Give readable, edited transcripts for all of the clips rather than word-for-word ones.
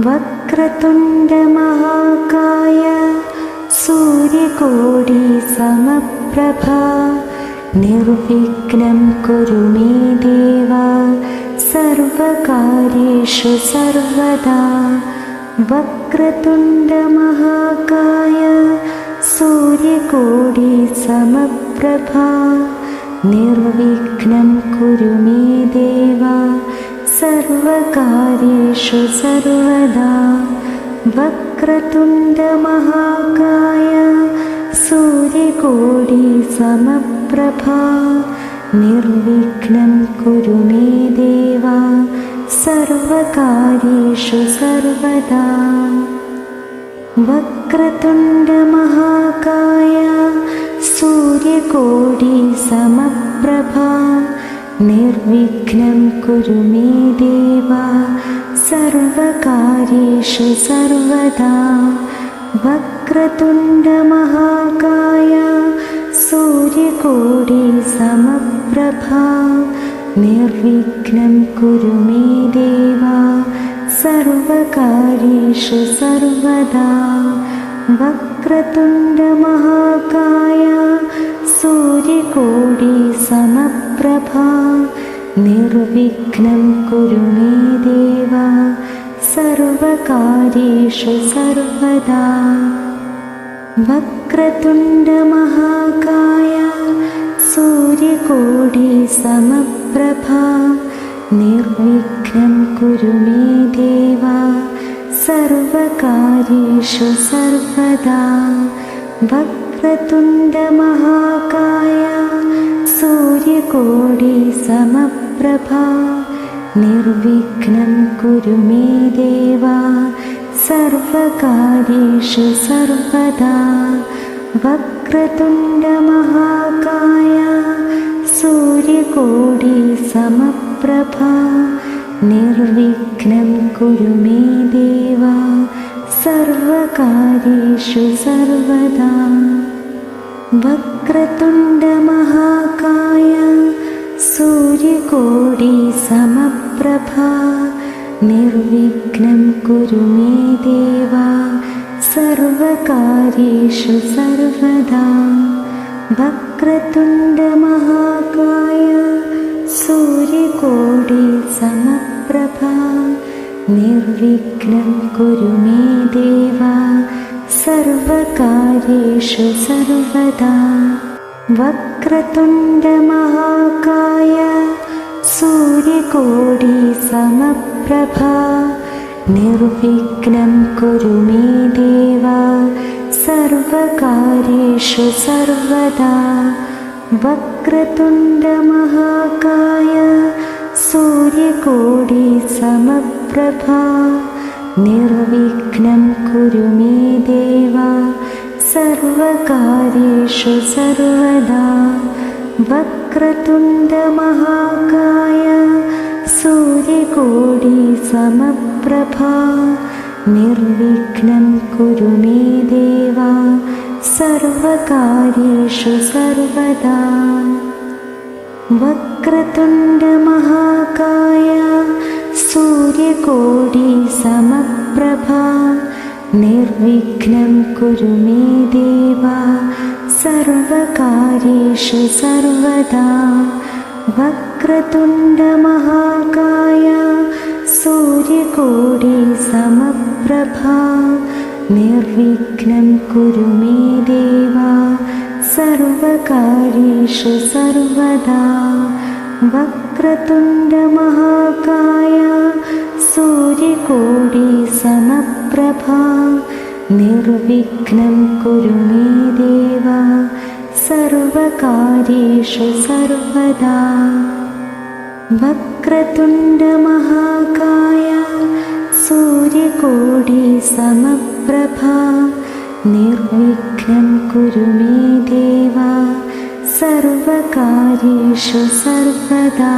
वक्रतुण्डमहाकाय सूर्यकोटिसमप्रभा निर्विघ्नं कुरु मे देव सर्वकार्येषु सर्वदा। वक्रतुण्डमहाकाय सूर्यकोटिसमप्रभा निर्विघ्नं कुरु मे देव सर्वकार्येषु सर्वदा। वक्रतुण्डमहाकाय सूर्यकोटिसमप्रभा निर्विघ्नं कुरु मे देव सर्वकार्येषु सर्वदा। वक्रतुण्डमहाकाय सूर्यकोटिसमप्रभा निर्विघ्नं कुरु मे देव सर्वकार्येषु सर्वदा। वक्रतुण्डमहाकाय सूर्यकोटिसमप्रभा निर्विघ्नं कुरु मे देव सर्वकार्येषु सर्वदा। वक्रतुण्डमहाकाय सूर्यकोटिसमप्रभा निर्विघ्नं कुरु मे देव सर्वकार्येषु सर्वदा। वक्रतुण्डमहाकाय सूर्यकोटिसमप्रभा निर्विघ्नं कुरु मे देव सर्वकार्येषु सर्वदा। वक्रतुण्डमहाकाय सूर्यकोटिसमप्रभा निर्विघ्नं कुरु मे देव सर्वकार्येषु सर्वदा। वक्रतुण्डमहाकाय सूर्यकोटिसमप्रभा निर्विघ्नं कुरु मे देव सर्वकार्येषु सर्वदा। वक्रतुण्डमहाकाय सूर्यकोटिसमप्रभा निर्विघ्नं कुरु मे देव सर्वकार्येषु सर्वदा। वक्रतुण्डमहाकाय सूर्यकोटिसमप्रभा निर्विघ्नं कुरु मे देव सर्वकार्येषु सर्वदा। वक्रतुण्डमहाकाय सूर्यकोटिसमप्रभा निर्विघ्नं कुरु मे देव सर्वकार्येषु सर्वदा। वक्रतुण्डमहाकाय सूर्यकोटिसमप्रभा निर्विघ्नं कुरु मे देव सर्वकार्येषु सर्वदा। वक्रतुण्डमहाकाय सूर्यकोटिसमप्रभा निर्विघ्नं कुरु मे देव सर्वकार्येषु सर्वदा। वक्रतुण्डमहाकाय सूर्यकोटिसमप्रभा निर्विघ्नं कुरु मे देव सर्वकार्येषु सर्वदा। वक्रतुण्डमहाकाय सूर्यकोटिसमप्रभा निर्विघ्नं कुरु मे देव सर्वकार्येषु सर्वदा। वक्रतुण्डमहाकाय सूर्यकोटिसमप्रभा निर्विघ्नं कुरु मे देव सर्वकार्येषु सर्वदा। वक्रतुण्डमहाकाय सूर्यकोटिसमप्रभा निर्विघ्नं कुरु मे देव सर्वकार्येषु सर्वदा।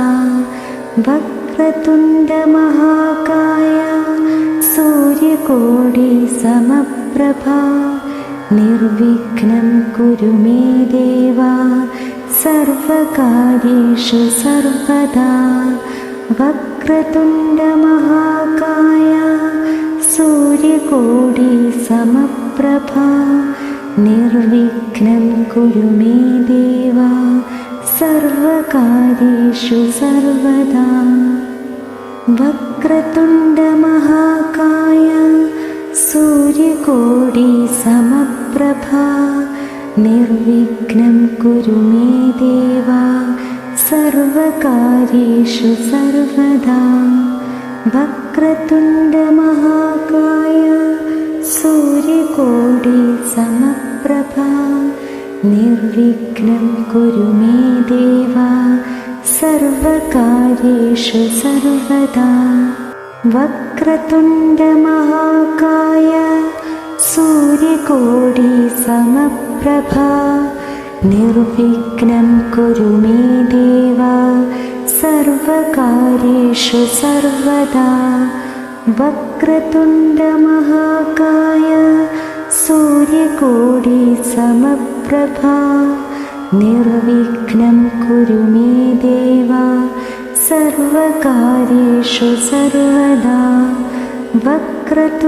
वक्रतुण्डमहाकाय सूर्यकोटिसमप्रभा निर्विघ्नं कुरु मे देव सर्वकार्येषु सर्वदा। वक्रतुण्डमहाकाय सूर्यकोटि समप्रभा निर्विघ्नं कुरु मे देव सर्वकार्येषु सर्वदा। वक्रतुण्डमहाकाय सूर्यकोटि समप्रभा निर्विघ्नं कुरु मे देव सर्वकार्येषु सर्वदा। वक्रतुण्डमहाकाय सूर्यकोटि समप्रभा निर्विघ्नं कुरु मे देव सर्वकार्येषु सर्वदा। वक्रतुण्डमहाकाय सूर्यकोटि समप्रभा निर्विघ्नं कुरु मे देव सर्वकार्येषु सर्वदा। वक्रतुण्डमहाकाय सूर्यकोटि समप्रभा निर्विघ्नं कुरु मे देव सर्वकार्येषु सर्वदा। वक्रतुण्डमहाकाय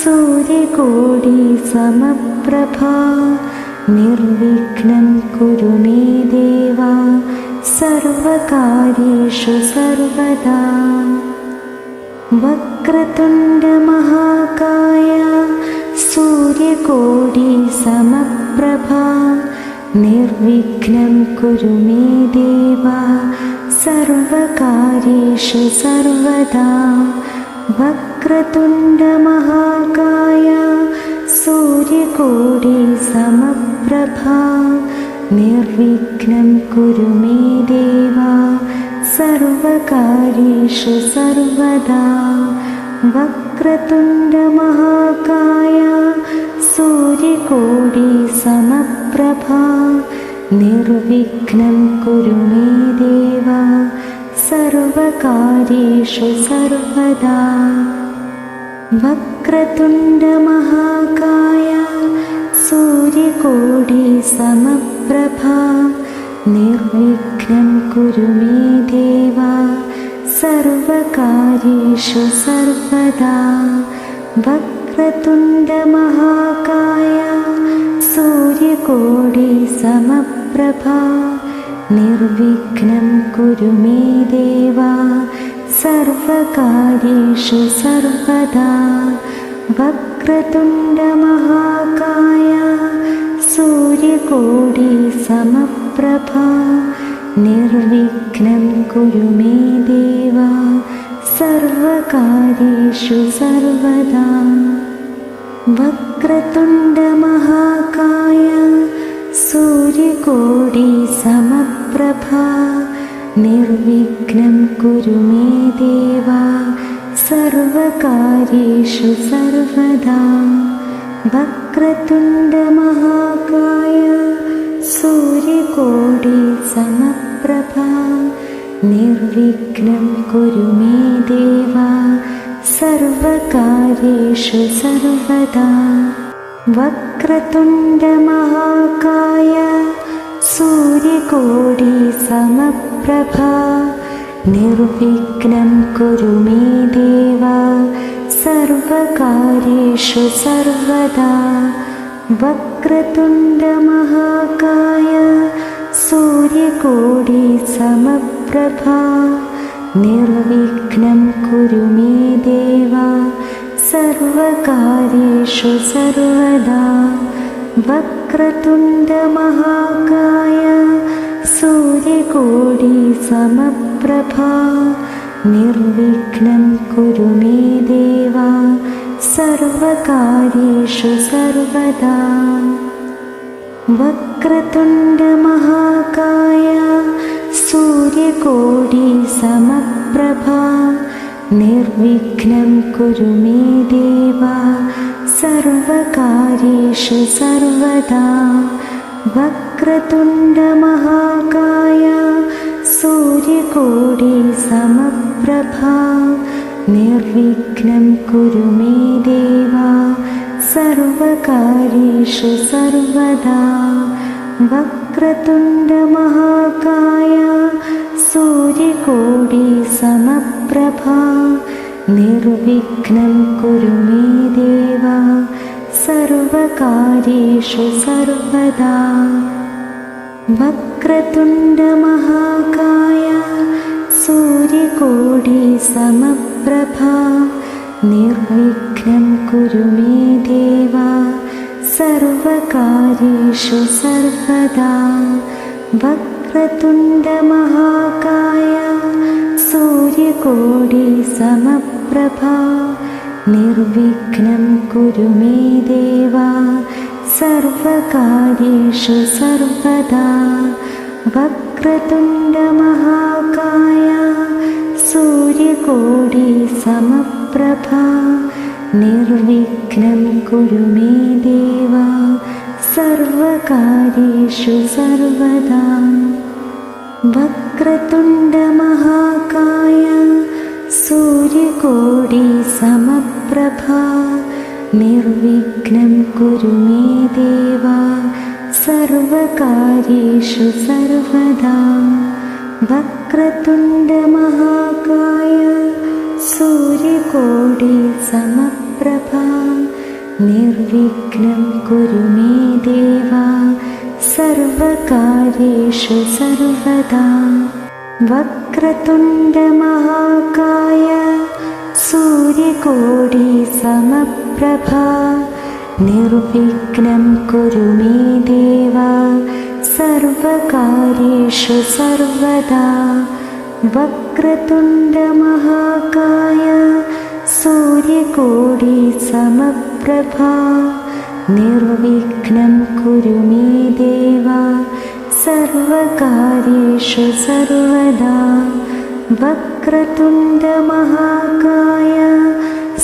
सूर्यकोटि समप्रभा निर्विघ्नं कुरु मे देव सर्वकार्येषु सर्वदा। वक्रतुण्डमहाकाय सूर्यकोटि समप्रभा निर्विघ्नं कुरु मे देव सर्वकार्येषु सर्वदा। वक्रतुण्डमहाकाय सूर्यकोटि समप्रभा निर्विघ्नं कुरु मे देव सर्वकार्येषु सर्वदा। वक्रतुण्डमहाकाय सूर्यकोटि समप्रभा निर्विघ्नं कुरु मे देव सर्वकार्येषु सर्वदा। वक्रतुण्डमहाकाय सूर्यकोटि समप्रभा निर्विघ्नं कुरु मे देव सर्वकार्येषु सर्वदा। वक्रतुण्डमहाकाय सूर्यकोटि समप्रभा निर्विघ्नं कुरु मे देव सर्वकार्येषु सर्वदा। वक्रतुण्डमहाकाय सूर्यकोटि समप्रभा निर्विघ्नं कुरु मे देव सर्वकार्येषु सर्वदा। वक्रतुण्डमहाकाय सूर्यकोटि समप्रभा निर्विघ्नं कुरु मे देव सर्वकार्येषु सर्वदा। वक्रतुण्डमहाकाय सूर्यकोटि समप्रभा निर्विघ्नं कुरु मे देव सर्वकार्येषु सर्वदा। वक्रतुण्डमहाकाय सूर्यकोटि समप्रभा निर्विघ्नं कुरु मे देव सर्वकार्येषु सर्वदा। वक्रतुण्डमहाकाय सूर्यकोटि समप्रभा निर्विघ्नं कुरु मे देव सर्वकार्येषु सर्वदा। वक्रतुण्डमहाकाय सूर्यकोटि समप्रभा निर्विघ्नं कुरु मे देव सर्वकार्येषु सर्वदा। वक्रतुण्डमहाकाय सूर्यकोटि समप्रभा निर्विघ्नं कुरु मे देव सर्वकार्येषु सर्वदा। वक्रतुण्डमहाकाय सूर्यकोटि समप्रभा निर्विघ्नं कुरु मे देव सर्वकार्येषु सर्वदा। वक्रतुण्डमहाकाय सूर्यकोटि समप्रभा निर्विघ्नं कुरु मे देव सर्वकार्येषु सर्वदा। वक्रतुण्डमहाकाय सूर्यकोटिसमप्रभा निर्विघ्नं कुरु मे देव सर्वकार्येषु सर्वदा। वक्रतुण्डमहाकाय सूर्यकोटिसमप्रभा निर्विघ्नं कुरु मे देव सर्वकार्येषु सर्वदा। वक्रतुण्डमहाकाय सूर्यकोटिसमप्रभा निर्विघ्नं कुरु मे देव सर्वकार्येषु सर्वदा। वक्रतुण्डमहाकाय सूर्यकोटिसमप्रभा निर्विघ्नं कुरु मे देव सर्वकार्येषु सर्वदा। वक्रतुण्डमहाकाय सूर्यकोटिसमप्रभा निर्विघ्नं कुरु मे देव सर्वकार्येषु सर्वदा। वक्रतुण्डमहाकाय सूर्यकोटिसमप्रभा निर्विघ्नं कुरु मे देव सर्वकार्येषु सर्वदा। वक्रतुण्डमहाकाय सूर्यकोटिसमप्रभा निर्विघ्नं कुरु मे देव सर्वकार्येषु सर्वदा। वक्रतुण्डमहाकाय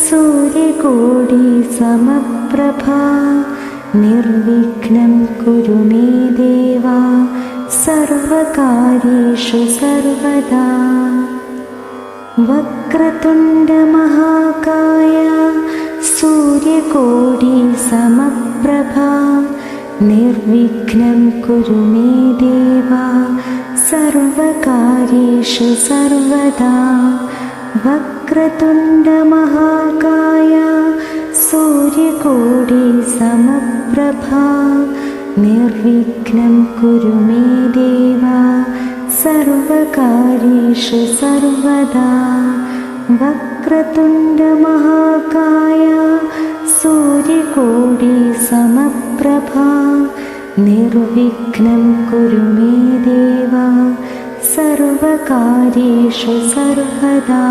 सूर्यकोटिसमप्रभा निर्विघ्नं कुरु मे देव सर्वकार्येषु सर्वदा। वक्रतुण्डमहाकाय सूर्यकोटिसमप्रभा निर्विघ्नं कुरु मे देव सर्वकार्येषु सर्वदा। वक्रतुण्डमहाकाय सूर्यकोटिसमप्रभा निर्विघ्नं कुरु मे देव सर्वकार्येषु सर्वदा। वक्रतुण्डमहाकाय सूर्यकोटिसमप्रभा निर्विघ्नं कुरु मे देव सर्वकार्येषु सर्वदा।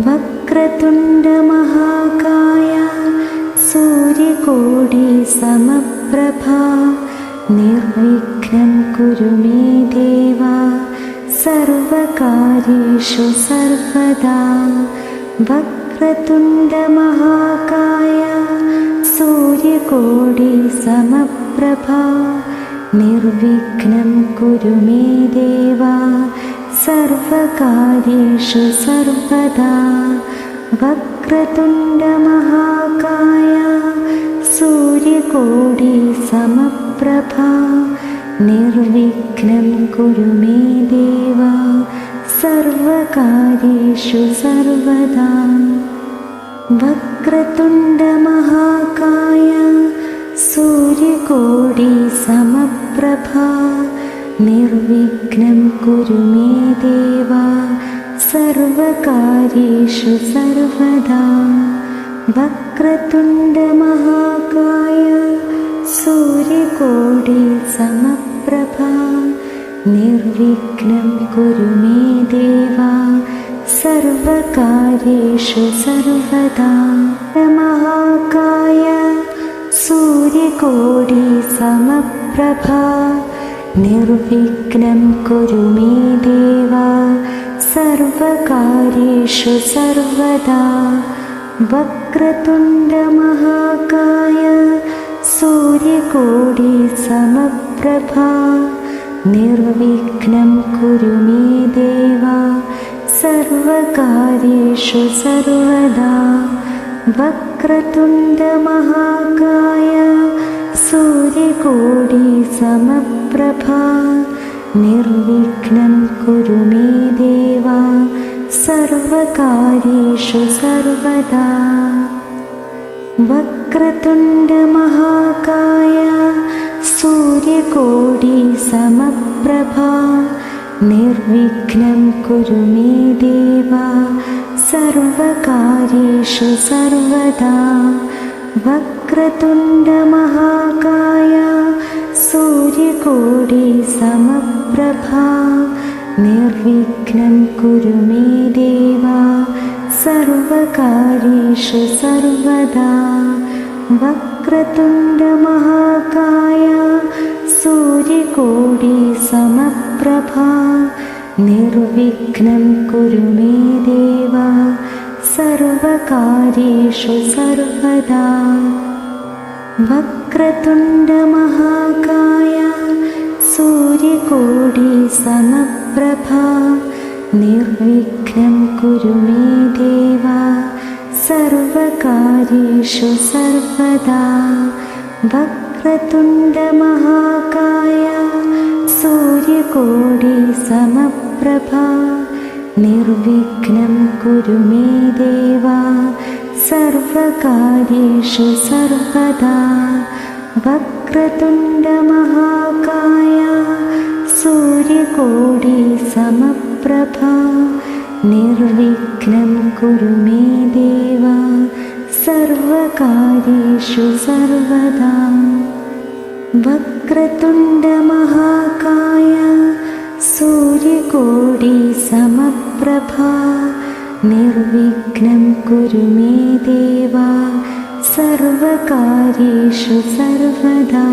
वक्रतुण्डमहाकाय सूर्यकोटिसमप्रभा निर्विघ्नं कुरु मे देव सर्वकार्येषु सर्वदा। वक्रतुण्डमहाकाय सूर्यकोटिसमप्रभा निर्विघ्नं कुरु मे देव सर्वकार्येषु सर्वदा। वक्रतुण्डमहाकाय सूर्यकोटिसमप्रभा निर्विघ्नं कुरु मे देव सर्वकार्येषु सर्वदा। वक्रतुण्डमहाकाय सूर्यकोटिसमप्रभा निर्विघ्नं कुरु मे देव सर्वकार्येषु सर्वदा। वक्रतुण्डमहाकाय सूर्यकोटिसमप्रभा निर्विघ्नं कुरु मे देव सर्वकार्येषु सर्वदा। महाकाय सूर्यकोटिसमप्रभा निर्विघ्नं कुरु मे देव सर्वकार्येषु सर्वदा। वक्रतुण्डमहाकाय सूर्यकोटिसमप्रभा निर्विघ्नं कुरु मे देव सर्वकार्येषु सर्वदा। वक्रतुण्डमहाकाय सूर्यकोटिसमप्रभा निर्विघ्नं कुरु मे देव सर्वकार्येषु सर्वदा। वक्रतुण्डमहाकाय सूर्यकोटिसमप्रभा निर्विघ्नं कुरु मे देव सर्वकार्येषु सर्वदा। वक्रतुण्डमहाकाय सूर्यकोटिसमप्रभा निर्विघ्नं कुरु मे देव सर्वकार्येषु सर्वदा। वक्रतुण्डमहाकाय सूर्यकोटिसमप्रभा निर्विघ्नं कुरु मे देव सर्वकार्येषु सर्वदा। वक्रतुण्डमहाकाय सूर्यकोटिसमप्रभा निर्विघ्नं कुरु मे देव सर्वकार्येषु सर्वदा। वक्रतुण्डमहाकाय सूर्यकोटिसमप्रभा निर्विघ्नं कुरु मे देव सर्वकार्येषु सर्वदा। वक्रतुण्डमहाकाय सूर्यकोटिसमप्रभा निर्विघ्नं कुरु मे देव सर्वकार्येषु सर्वदा। वक्रतुण्डमहाकाय सूर्यकोटिसमप्रभा निर्विघ्नं कुरु मे देव सर्वकार्येषु सर्वदा।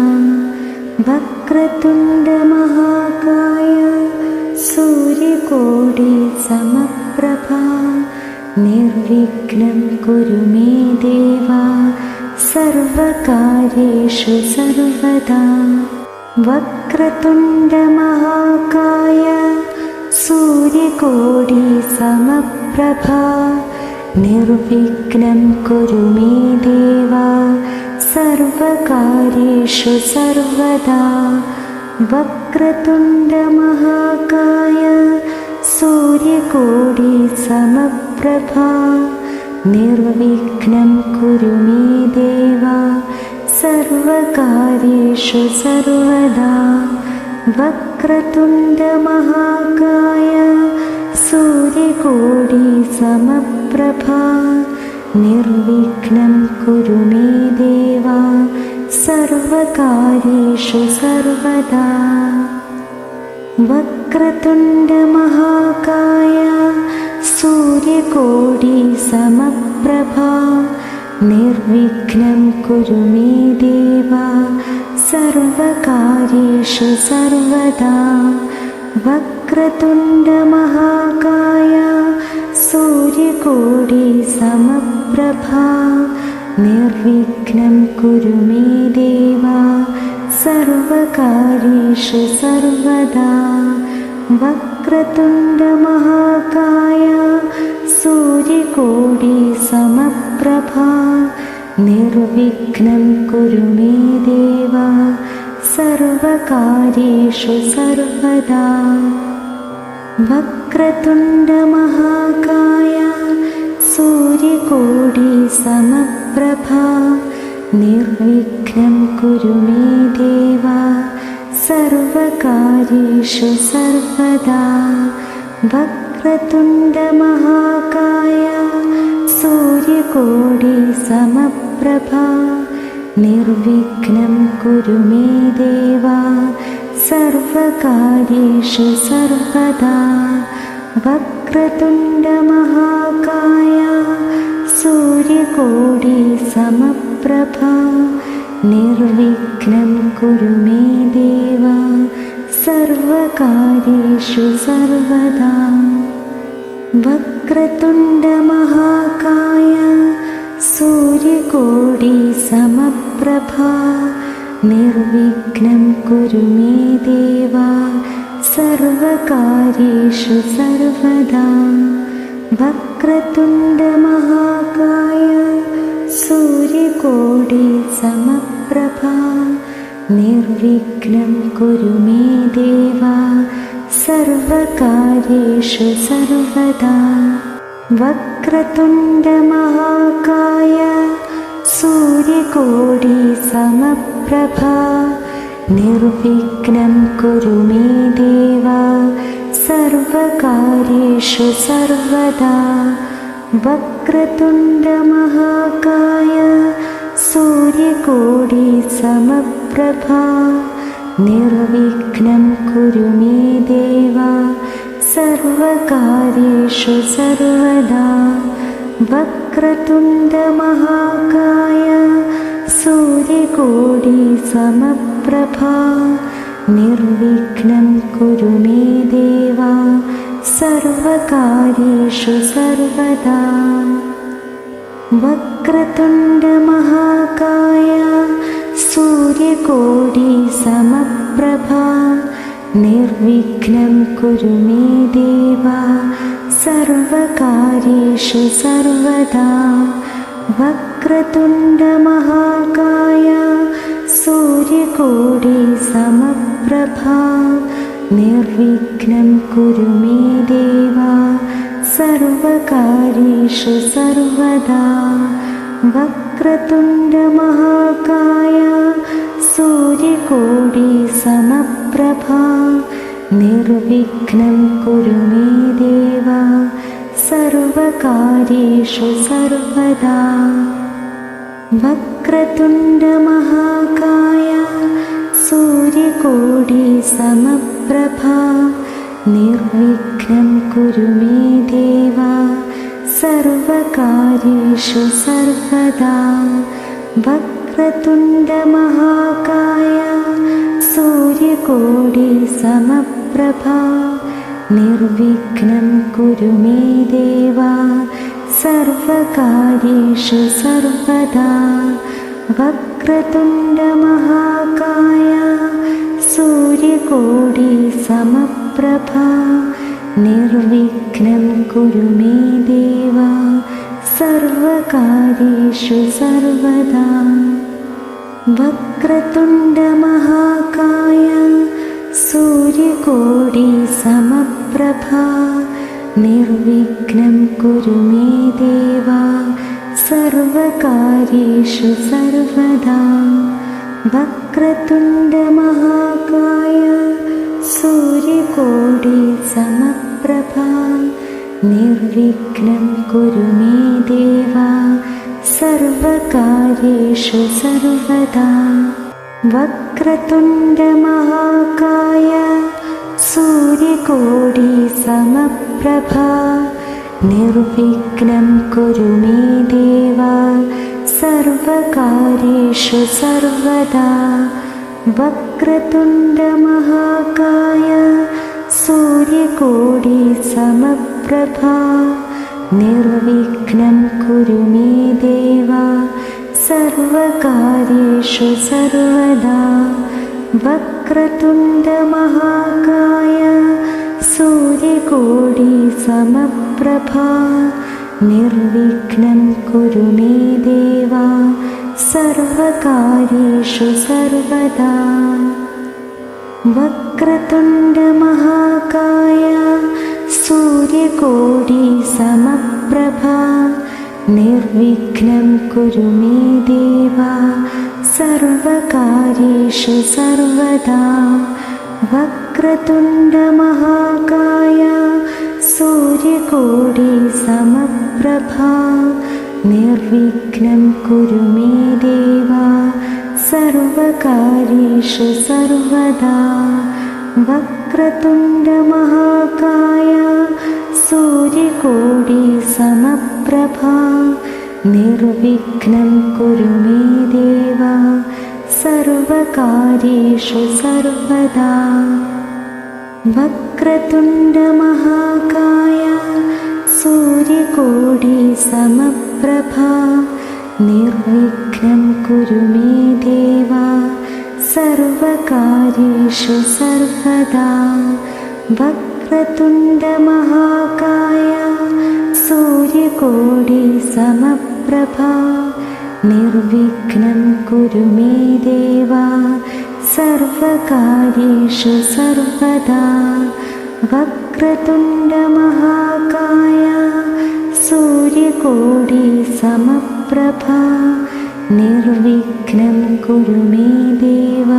वक्रतुण्डमहाकाय सूर्यकोटिसमप्रभा निर्विघ्नं कुरु मे देव सर्वकार्येषु सर्वदा। वक्रतुण्डमहाकाय सूर्यकोटिसमप्रभा निर्विघ्नं कुरु मे देव सर्वकार्येषु सर्वदा। वक्रतुण्डमहाकाय सूर्यकोटिसमप्रभा निर्विघ्नं कुरु मे देव सर्वकार्येषु सर्वदा। वक्रतुण्डमहाकाय सूर्यकोटिसमप्रभा निर्विघ्नं कुरु मे देव सर्वकार्येषु सर्वदा। वक्रतुण्डमहाकाय सूर्यकोटिसमप्रभा निर्विघ्नं कुरु मे देव सर्वकार्येषु सर्वदा। वक्रतुण्डमहाकाय सूर्यकोटिसमप्रभा निर्विघ्नं कुरु मे देव सर्वकार्येषु सर्वदा। वक्रतुण्डमहाकाय सूर्यकोटिसमप्रभा निर्विघ्नं कुरु मे देव सर्वकार्येषु सर्वदा। वक्रतुण्डमहाकाय सूर्यकोटिसमप्रभा निर्विघ्नं कुरु मे देव सर्वकार्येषु सर्वदा। वक्रतुण्डमहाकाय सूर्यकोटिसमप्रभा निर्विघ्नं कुरु मे देव सर्वकार्येषु सर्वदा। वक्रतुण्डमहाकाय सूर्यकोटिसमप्रभा निर्विघ्नं कुरु मे देव सर्वकार्येषु सर्वदा। वक्रतुण्डमहाकाय सूर्यकोटिसमप्रभा निर्विघ्नं कुरु मे देव सर्वकार्येषु सर्वदा। वक्रतुण्डमहाकाय सूर्यकोटिसमप्रभा निर्विघ्नं कुरु मे देव सर्वकार्येषु सर्वदा। वक्रतुण्डमहाकाय सूर्यकोटिसमप्रभा निर्विघ्नं कुरु मे देव सर्वकार्येषु सर्वदा। वक्रतुण्डमहाकाय सूर्यकोटिसमप्रभा निर्विघ्नं कुरु मे देव सर्वकार्येषु सर्वदा। वक्रतुण्डमहाकाय सूर्यकोटिसमप्रभा निर्विघ्नं कुरु मे देव सर्वकार्येषु सर्वदा। वक्रतुण्डमहाकाय सूर्यकोटिसमप्रभा निर्विघ्नं कुरु मे देव सर्वकार्येषु सर्वदा। वक्रतुण्डमहाकाय सूर्यकोटिसमप्रभा निर्विघ्नं कुरु मे देव सर्वकार्येषु सर्वदा। वक्रतुण्डमहाकाय सूर्यकोटिसमप्रभा निर्विघ्नं कुरु मे देव सर्वकार्येषु सर्वदा। वक्रतुण्डमहाकाय सूर्यकोटिसमप्रभा निर्विघ्नं कुरु मे देव सर्वकार्येषु सर्वदा। वक्रतुण्डमहाकाय सूर्यकोटिसमप्रभा निर्विघ्नं कुरु मे देव सर्वकार्येषु सर्वदा। वक्रतुण्डमहाकाय सूर्यकोटिसमप्रभा निर्विघ्नं कुरु मे देव सर्वकार्येषु सर्वदा। वक्रतुण्डमहाकाय सूर्यकोटिसमप्रभा निर्विघ्नं कुरु मे देव सर्वकार्येषु सर्वदा। वक्रतुण्डमहाकाय सूर्यकोटिसमप्रभा निर्विघ्नं कुरु मे देव सर्वकार्येषु सर्वदा। वक्रतुण्डमहाकाय सूर्यकोटिसमप्रभा निर्विघ्नं कुरु मे देव सर्वकार्येषु सर्वदा। वक्रतुण्डमहाकाय सूर्यकोटिसमप्रभा निर्विघ्नं कुरु मे देव सर्वकार्येषु सर्वदा। वक्रतुण्डमहाकाय सूर्यकोटिसमप्रभा निर्विघ्नं कुरु मे देव सर्वकार्येषु सर्वदा। वक्रतुण्डमहाकाय सूर्यकोटिसमप्रभा निर्विघ्नं कुरु मे देव सर्वकार्येषु सर्वदा। वक्रतुण्डमहाकाय सूर्यकोटिसमप्रभा निर्विघ्नं कुरु मे देव सर्वकार्येषु सर्वदा। वक्रतुण्डमहाकाय सूर्यकोटिसमप्रभा निर्विघ्नं कुरु मे देव सर्वकार्येषु सर्वदा। वक्रतुण्डमहाकाय सूर्यकोटिसमप्रभा निर्विघ्नं कुरु मे देव सर्वकार्येषु सर्वदा। वक्रतुण्डमहाकाय सूर्यकोटिसमप्रभा निर्विघ्नं कुरु मे देव सर्वकार्येषु सर्वदा। वक्रतुण्डमहाकाय सूर्यकोटिसमप्रभा निर्विघ्नं कुरु मे देव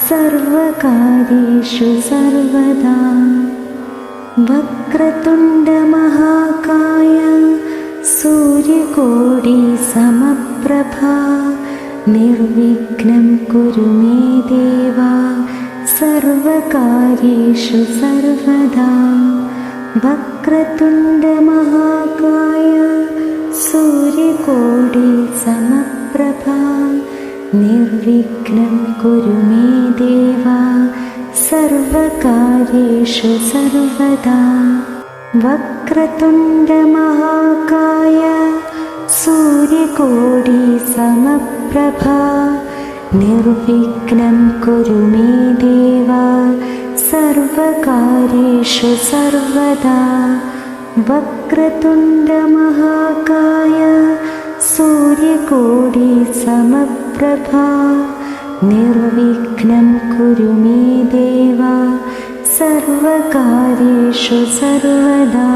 सर्वकार्येषु सर्वदा। वक्रतुण्डमहाकाय सूर्यकोटिसमप्रभा निर्विघ्नं कुरु मे देव सर्वकार्येषु सर्वदा। वक्रतुण्डमहाकाय सूर्यकोटिसमप्रभा निर्विघ्नं कुरु मे देव सर्वकार्येषु सर्वदा। वक्रतुण्डमहाकाय सूर्यकोटिसमप्रभा निर्विघ्नं कुरु मे देव सर्वकार्येषु सर्वदा। वक्रतुण्डमहाकाय सूर्यकोटिसमप्रभा निर्विघ्नं कुरु मे देव सर्वकार्येषु सर्वदा।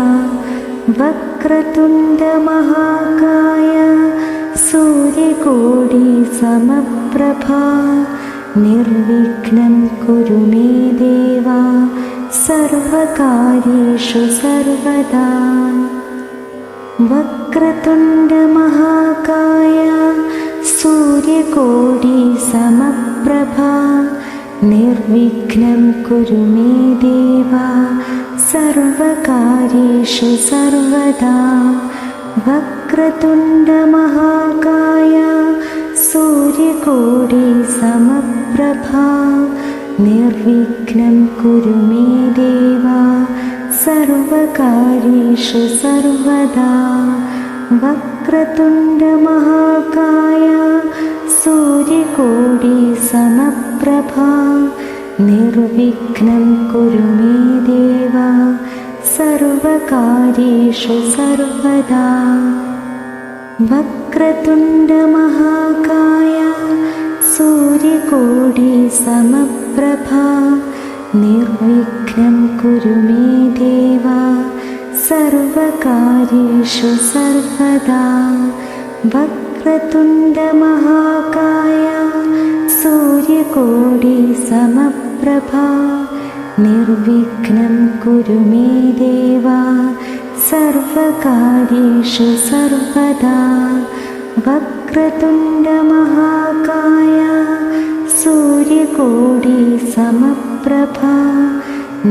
वक्रतुण्डमहाकाय सूर्यकोटिसमप्रभा निर्विघ्नं कुरु मे देव सर्वकार्येषु सर्वदा। वक्रतुण्डमहाकाय सूर्यकोटिसमप्रभा निर्विघ्नं कुरु मे देव सर्वकार्येषु सर्वदा। वक्रतुण्डमहाकाय सूर्यकोटिसमप्रभा निर्विघ्नं कुरु मे देव सर्वकार्येषु सर्वदा। वक्रतुण्डमहाकाय सूर्यकोटिसमप्रभा निर्विघ्नं कुरु मे देव सर्वकार्येषु सर्वदा। वक्रतुण्डमहाकाय सूर्यकोटिसमप्रभा निर्विघ्नं कुरु मे देव सर्वकार्येषु सर्वदा। वक्रतुण्डमहाकाय सूर्यकोटिसमप्रभा निर्विघ्नं कुरु मे देव सर्वकार्येषु सर्वदा। वक्रतुण्डमहाकाय सूर्यकोटिसमप्रभा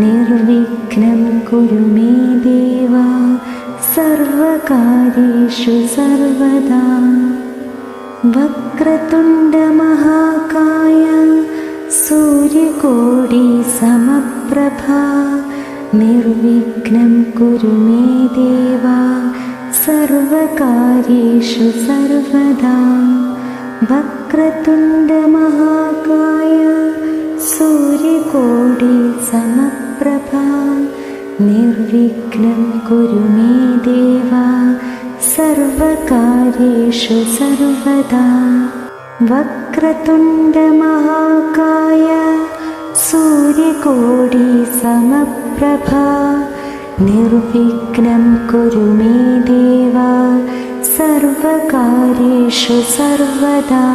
निर्विघ्नं कुरु मे देव सर्वकार्येषु सर्वदा। वक्रतुण्डमहाकाय सूर्यकोटिसमप्रभा निर्विघ्नं कुरु मे देव सर्वकार्येषु सर्वदा। वक्रतुण्डमहाकाय सूर्यकोटिसमप्रभा निर्विघ्नं कुरु मे देव सर्वकार्येषु सर्वदा। वक्रतुण्डमहाकाय सूर्यकोटिसमप्रभा निर्विघ्नं कुरु मे देव सर्वकार्येषु सर्वदा।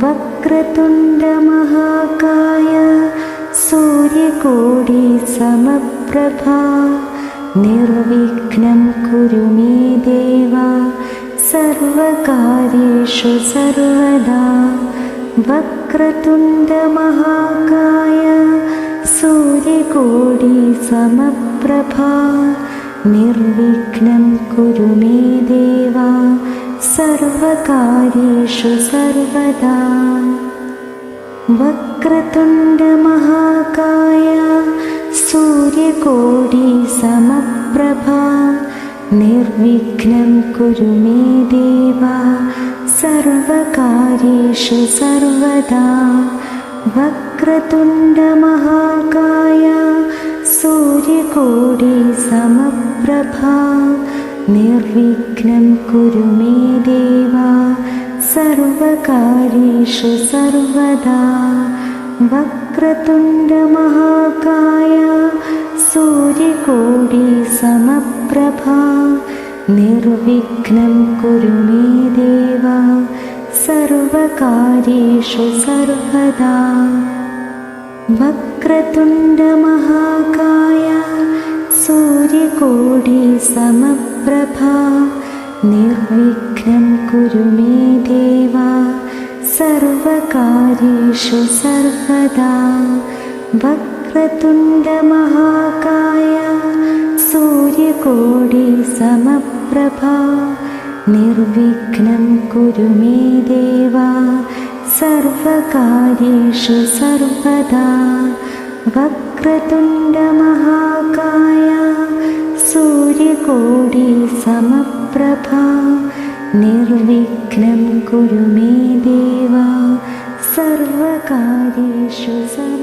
वक्रतुण्डमहाकाय सूर्यकोटिसमप्रभा निर्विघ्नं कुरु मे देव सर्वकार्येषु सर्वदा। वक्रतुण्डमहाकाय सूर्यकोटिसमप्रभा निर्विघ्नं कुरु मे देव सर्वकार्येषु सर्वदा। वक्रतुण्डमहाकाय सूर्यकोटिसमप्रभा निर्विघ्नं कुरु मे देव सर्वकार्येषु सर्वदा। वक्रतुण्डमहाकाय सूर्यकोटिसमप्रभा निर्विघ्नं कुरु मे देव सर्वकार्येषु सर्वदा। वक्रतुण्डमहाकाय सूर्यकोटिसमप्रभा निर्विघ्नं कुरु मे देव सर्वकार्येषु सर्वदा। वक्रतुण्डमहाकाय सूर्यकोटिसमप्रभा निर्विघ्नं कुरु मे देव सर्वकार्येषु सर्वदा। वक्रतुण्डमहाकाय सूर्यकोटिसमप्रभा निर्विघ्नं कुरु मे देव सर्वकार्येषु सर्वदा। वक्रतुण्डमहाकाय सूर्यकोटिसमप्रभा निर्विघ्नं कुरु मे देव सर्वकार्येषु सर्वदा।